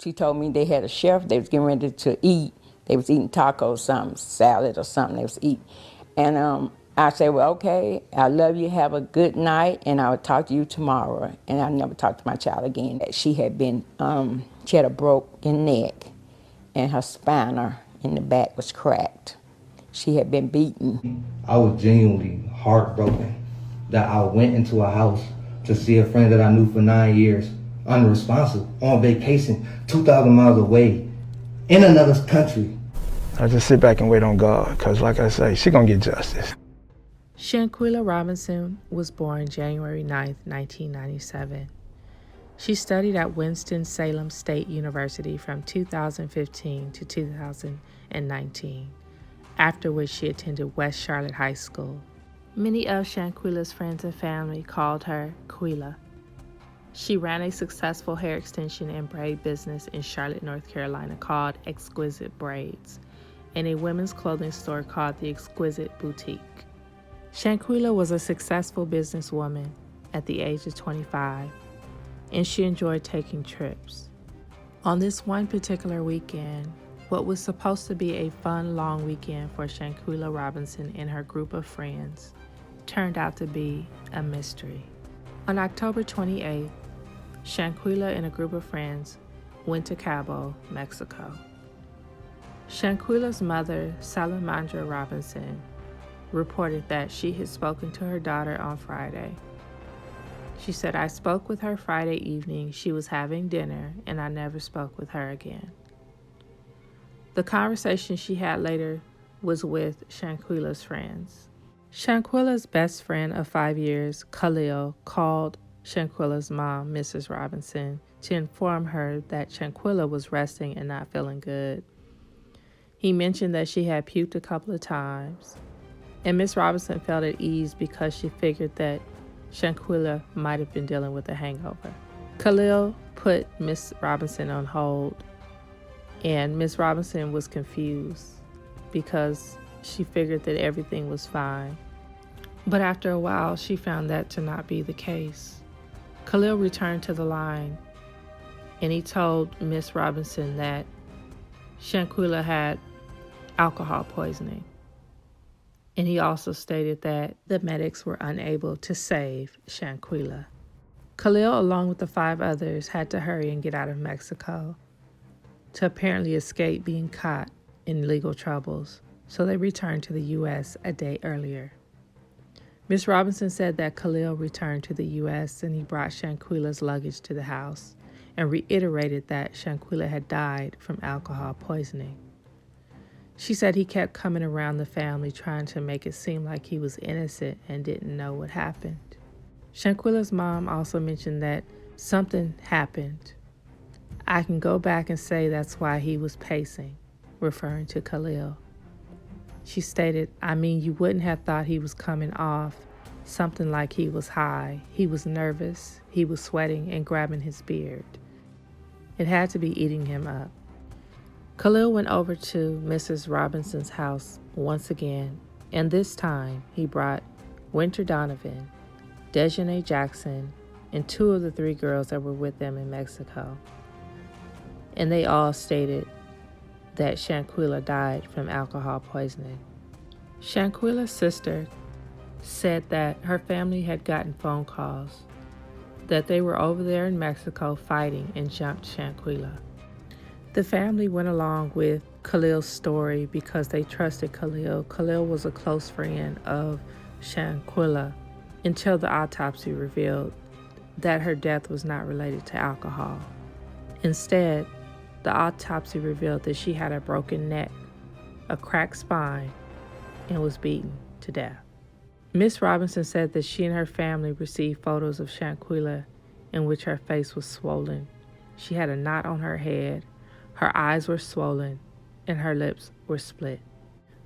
She told me they had a chef. They was getting ready to eat. They was eating tacos, something, salad or something they was eating. And I said, well, okay, I love you. Have a good night, and I'll talk to you tomorrow. And I never talked to my child again. She had a broken neck, and her spinal in the back was cracked. She had been beaten. I was genuinely heartbroken that I went into a house to see a friend that I knew for 9 years, unresponsive, on vacation, 2,000 miles away, in another country. I just sit back and wait on God, because like I say, she gonna get justice. Shanquella Robinson was born January 9, 1997. She studied at Winston-Salem State University from 2015 to 2019, after which she attended West Charlotte High School. Many of Shanquilla's friends and family called her Quila. She ran a successful hair extension and braid business in Charlotte, North Carolina called Exquisite Braids, and a women's clothing store called the Exquisite Boutique. Shanquilla was a successful businesswoman at the age of 25, and she enjoyed taking trips. On this one particular weekend, what was supposed to be a fun long weekend for Shanquella Robinson and her group of friends turned out to be a mystery. On October 28th, Shanquella and a group of friends went to Cabo, Mexico. Shanquilla's mother, Salamandra Robinson, reported that she had spoken to her daughter on Friday. She said, I spoke with her Friday evening. She was having dinner, and I never spoke with her again. The conversation she had later was with Shanquilla's friends. Shanquilla's best friend of 5 years, Khalil, called Shanquilla's mom, Mrs. Robinson, to inform her that Shanquilla was resting and not feeling good. He mentioned that she had puked a couple of times, and Miss Robinson felt at ease because she figured that Shanquilla might have been dealing with a hangover. Khalil put Miss Robinson on hold, and Miss Robinson was confused because she figured that everything was fine. But after a while, she found that to not be the case. Khalil returned to the line, and he told Miss Robinson that Shanquilla had alcohol poisoning. And he also stated that the medics were unable to save Shanquilla. Khalil, along with the 5 others, had to hurry and get out of Mexico to apparently escape being caught in legal troubles, so they returned to the U.S. a day earlier. Miss Robinson said that Khalil returned to the U.S. and he brought Shanquilla's luggage to the house and reiterated that Shanquilla had died from alcohol poisoning. She said he kept coming around the family trying to make it seem like he was innocent and didn't know what happened. Shanquilla's mom also mentioned that something happened. I can go back and say that's why he was pacing, referring to Khalil. She stated, I mean, you wouldn't have thought he was coming off something like he was high. He was nervous, he was sweating and grabbing his beard. It had to be eating him up. Khalil went over to Mrs. Robinson's house once again, and this time he brought Winter Donovan, Dejanay Jackson, and 2 of the 3 girls that were with them in Mexico. And they all stated that Shanquilla died from alcohol poisoning. Shanquilla's sister said that her family had gotten phone calls that they were over there in Mexico fighting and jumped Shanquilla. The family went along with Khalil's story because they trusted Khalil. Khalil was a close friend of Shanquilla until the autopsy revealed that her death was not related to alcohol. Instead, the autopsy revealed that she had a broken neck, a cracked spine, and was beaten to death. Miss Robinson said that she and her family received photos of Shanquilla in which her face was swollen. She had a knot on her head, her eyes were swollen, and her lips were split.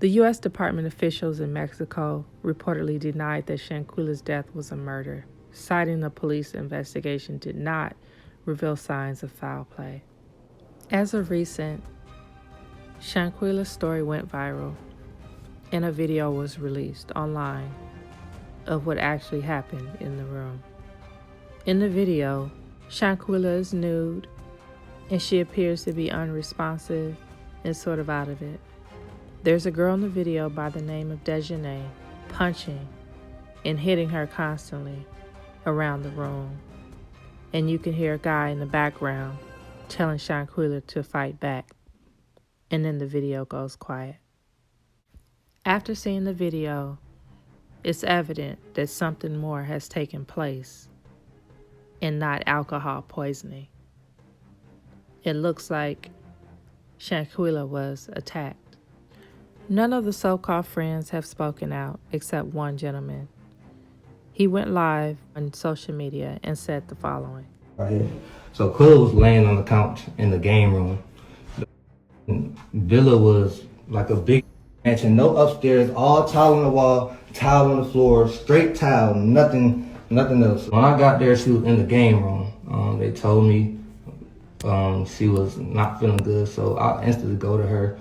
The U.S. Department officials in Mexico reportedly denied that Shanquilla's death was a murder, citing the police investigation did not reveal signs of foul play. As of recent, Shanquilla's story went viral, and a video was released online of what actually happened in the room. In the video, Shanquilla is nude, and she appears to be unresponsive and sort of out of it. There's a girl in the video by the name of Dejanay punching and hitting her constantly around the room. And you can hear a guy in the background telling Shanquila to fight back. And then the video goes quiet. After seeing the video, it's evident that something more has taken place and not alcohol poisoning. It looks like Shanquila was attacked. None of the so-called friends have spoken out except one gentleman. He went live on social media and said the following. Right here. So Quilla was laying on the couch in the game room. The villa was like a big mansion, no upstairs, all tile on the wall, tile on the floor, straight tile, nothing else. When I got there, she was in the game room. They told me she was not feeling good, so I instantly go to her,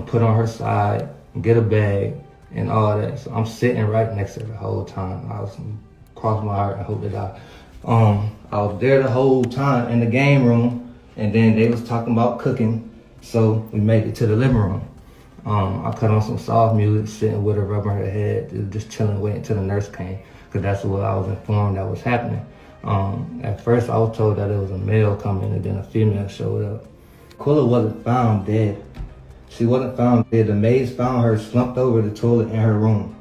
put on her side, get a bag, and all that. So I'm sitting right next to her the whole time. I was cross my heart and hope that I was there the whole time in the game room, and then they was talking about cooking, so we made it to the living room. I cut on some soft music, sitting with her, rubbing her head, just chilling, waiting till the nurse came, because that's what I was informed that was happening. At first, I was told that it was a male coming, and then a female showed up. Quilla wasn't found dead. She wasn't found dead. The maids found her slumped over the toilet in her room.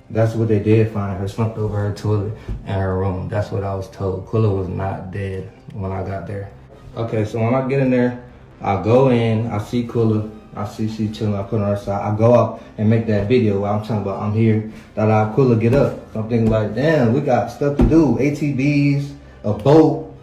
That's what they did find her, slumped over her toilet in her room. That's what I was told. Quilla was not dead when I got there. Okay, so when I get in there, I go in, I see Quilla, I see she chilling, I put her on her side. I go out and make that video where I'm talking about I'm here, that Quilla get up. So I'm thinking like, damn, we got stuff to do. ATVs, a boat,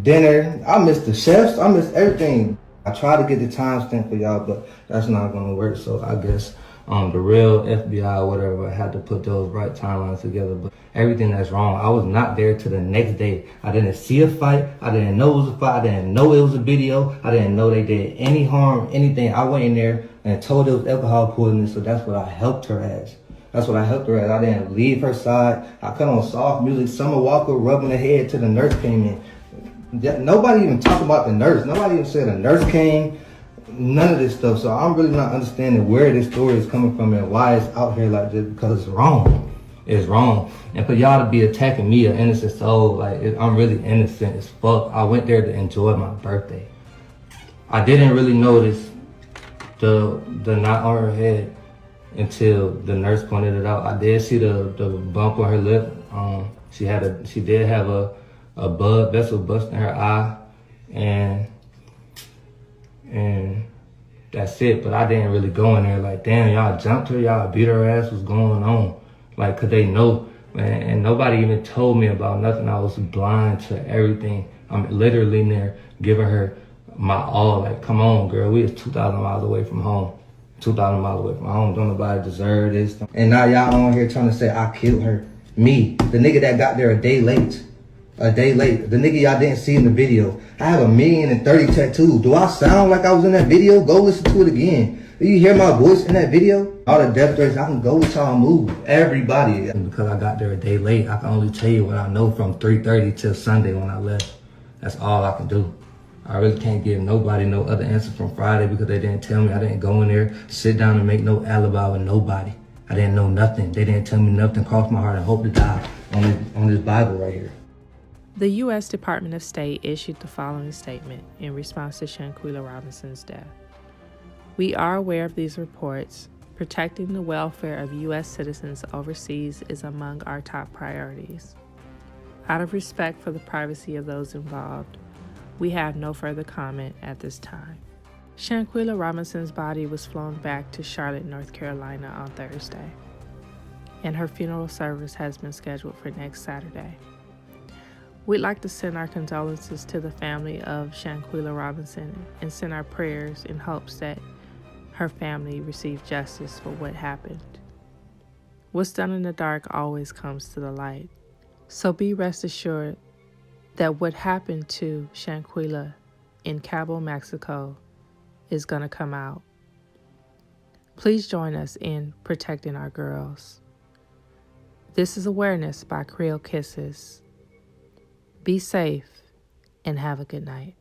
dinner. I missed the chefs, I missed everything. I tried to get the timestamp for y'all, but that's not gonna work. So I guess the real FBI or whatever had to put those right timelines together. But everything that's wrong, I was not there till the next day. I didn't see a fight. I didn't know it was a fight. I didn't know it was a video. I didn't know they did any harm, anything. I went in there and told it was alcohol poisoning, so that's what I helped her as. That's what I helped her as. I didn't leave her side. I cut on soft music. Summer Walker rubbing her head till the nurse came in. Nobody even talked about the nurse. Nobody even said a nurse came. None of this stuff. So I'm really not understanding where this story is coming from and why it's out here like this, because it's wrong. It's wrong. And for y'all to be attacking me, an innocent soul, like I'm really innocent as fuck. I went there to enjoy my birthday. I didn't really notice the knot on her head until the nurse pointed it out. I did see the bump on her lip. She did have a blood vessel bust in her eye, and that's it. But I didn't really go in there like, damn, y'all jumped her, y'all beat her ass, what's going on? Like, cause they know, man, and nobody even told me about nothing. I was blind to everything. I'm literally in there giving her my all. Like, come on, girl, we was 2,000 miles away from home. 2,000 miles away from home. Don't nobody deserve this. And now y'all on here trying to say I killed her. Me, the nigga that got there a day late. A day late. The nigga y'all didn't see in the video. I have 1,030,000 tattoos. Do I sound like I was in that video? Go listen to it again. Do you hear my voice in that video? All the death threats, I can go with y'all move. Everybody. And because I got there a day late, I can only tell you what I know from 3:30 till Sunday when I left. That's all I can do. I really can't give nobody no other answer from Friday because they didn't tell me. I didn't go in there, sit down and make no alibi with nobody. I didn't know nothing. They didn't tell me nothing. Cross my heart and hope to die on this Bible right here. The U.S. Department of State issued the following statement in response to Shanquella Robinson's death. We are aware of these reports. Protecting the welfare of U.S. citizens overseas is among our top priorities. Out of respect for the privacy of those involved, we have no further comment at this time. Shanquella Robinson's body was flown back to Charlotte, North Carolina on Thursday, and her funeral service has been scheduled for next Saturday. We'd like to send our condolences to the family of Shanquella Robinson and send our prayers in hopes that her family receive justice for what happened. What's done in the dark always comes to the light. So be rest assured that what happened to Shanquella in Cabo, Mexico is going to come out. Please join us in protecting our girls. This is Awareness by Creole Kisses. Be safe and have a good night.